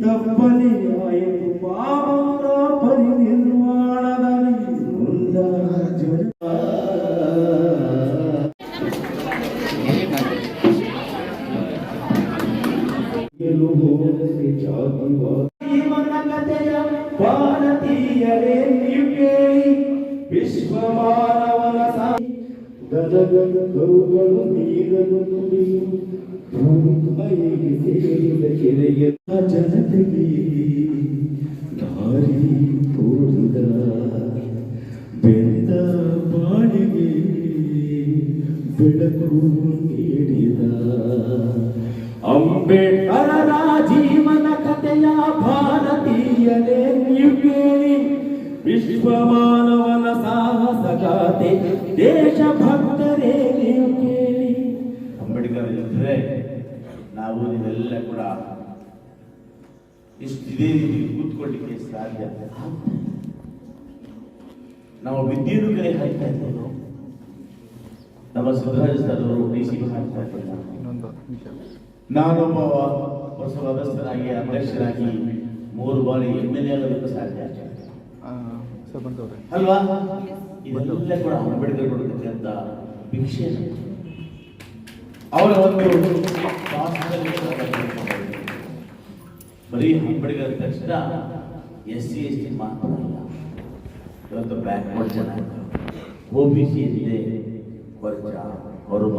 ತಪ್ಪಲಿ ಆಯಿತು ಪಾಮರ ಪರಿನಿರ್ವಾಣದಲ್ಲಿ ಭಾರತೀಯರೇ ನೀವು ಕೇಳಿ ವಿಶ್ವಮಾನವನ ಗದಗಗಳು ನೀರನ್ನು ಕುಡಿಯು ಭೂಮಿಗೆ ಸೇರಿದ ಕೆರೆಯ ಜನತೆಗೆ ದಾರಿ ತೋರಿದ ಬೆಂದ ಬಾಳಿಗೆ ಬೆಳಕು ನೀಡಿದ ಅಂಬೇಡ್ಕರರ ಜೀವನ ಕಥೆಯ ಭಾರತೀಯರೇ ನೀವು ಕೇಳಿ ವಿಶ್ವಮಾನವನ ಸಾಹಸ ಗಾಥೆ ದೇಶಭಕ್ತರೇ ನೀವು ಕೇಳಿ. ಅಂಬೇಡ್ಕರ್ ಇದ್ರೆ ನಾವು ನೀವೆಲ್ಲ ಕೂಡ ಇದೇ ರೀತಿ ಕೂತ್ಕೊಳ್ಳಿಕ್ಕೆ ಸಾಧ್ಯ. ನಾವು ವಿದ್ಯೆಯನ್ನು ಕೈ ಹಾಕ್ತಾ ಇದ್ದೇವೆ. ನಮ್ಮ ಸಿದ್ದರಾಜ ಸರ್ ಅವರು DC ಹಾಕ್ತಾ ಇದ್ದಾರೆ. ನಾನೊಬ್ಬ ಹೊಸ ಸದಸ್ಯರಾಗಿ ಅಧ್ಯಕ್ಷರಾಗಿ 3 ಬಾರಿ MLA ಆಗೋದಕ್ಕೆ ಸಾಧ್ಯ ಅಲ್ವಾ? ಇದೆಲ್ಲ ಕೂಡ ಅಂಬೇಡ್ಕರ್ ಕೊಡತಕ್ಕಂಥ ಭಿಕ್ಷೆ. ಅವರ ಒಂದು ಬರೀ ಅಂಬೇಡ್ಕರ್ ತಕ್ಷಣ SC ST ಮಾತ್ರ ಅಲ್ಲ, ಇವತ್ತು ಬ್ಯಾಕ್ವರ್ಡ್ ಜನ OBC ಇದೆ, ವರ್ಗ ಹೊರಮ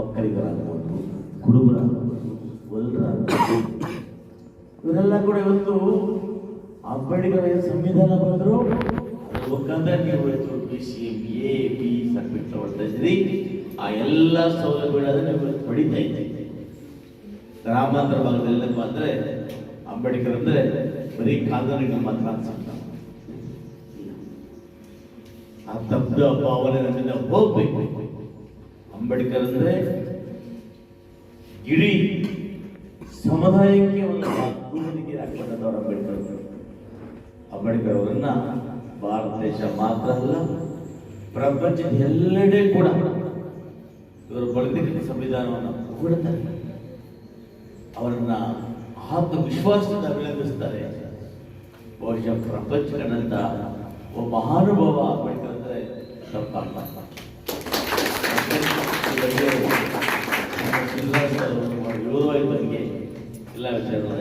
ಒಕ್ಕಲಿಗರಾಗಬಹುದು, ಕುರುಬರಾಗಬಹುದು, ಒಲ್ಲರಾಗಬಹುದು, ಇವರೆಲ್ಲ ಕೂಡ ಇವತ್ತು ಅಂಬೇಡ್ಕರ್ ಸಂವಿಧಾನ ಬಂದರು ಮುಖಾಂತರ ನೀವು BC BA B ಸರ್ಟಿಫಿಕೇಟ್ ತಗೊಳ್ತಾ ಇದ್ರಿ. ಆ ಎಲ್ಲ ಸೌಲಭ್ಯಗಳನ್ನು ನೀವು ಪಡಿತಾ ಇದ್ದೀರಿ. ಗ್ರಾಮಾಂತರ ಭಾಗದಲ್ಲೆಲ್ಲ ಅಂದ್ರೆ ಅಂಬೇಡ್ಕರ್ ಅಂದ್ರೆ ಬರೀ ಕಾದಂಬರಿಗಳು ಮಾತ್ರ ಅನ್ಸುತ್ತ. ಆ ತಪ್ಪು ಭಾವನೆ ನಮ್ಮಿಂದ ಹೋಗ್ಬೇಕು. ಅಂಬೇಡ್ಕರ್ ಅಂದ್ರೆ ಇಡೀ ಸಮುದಾಯಕ್ಕೆ ಒಂದು ಗುರುತಿಗೆ ಹಾಕೊಂಡವರು ಅಂಬೇಡ್ಕರ್. ಅಂಬೇಡ್ಕರ್ ಅವರನ್ನ ಭಾರತ ದೇಶ ಮಾತ್ರ ಅಲ್ಲ, ಪ್ರಪಂಚದ ಎಲ್ಲೆಡೆ ಕೂಡ ಇವರು ಬರೆದಿದ್ದ ಸಂವಿಧಾನವನ್ನು ಕೊಡ್ತಾರೆ. ಅವರನ್ನ ಆತ್ಮವಿಶ್ವಾಸದಿಂದ ಅಭಿನಂದಿಸ್ತಾರೆ. ಬಹುಶಃ ಪ್ರಪಂಚ ಕಂಡಂತ ಒಬ್ಬ ಮಹಾನುಭಾವ ಅಂಬೇಡ್ಕರ್ ಅಂದ್ರೆ ತಪ್ಪಾಗಲ್ಲ. ವಿರೋಧವಾಗಿ ಎಲ್ಲ ವಿಚಾರಗಳು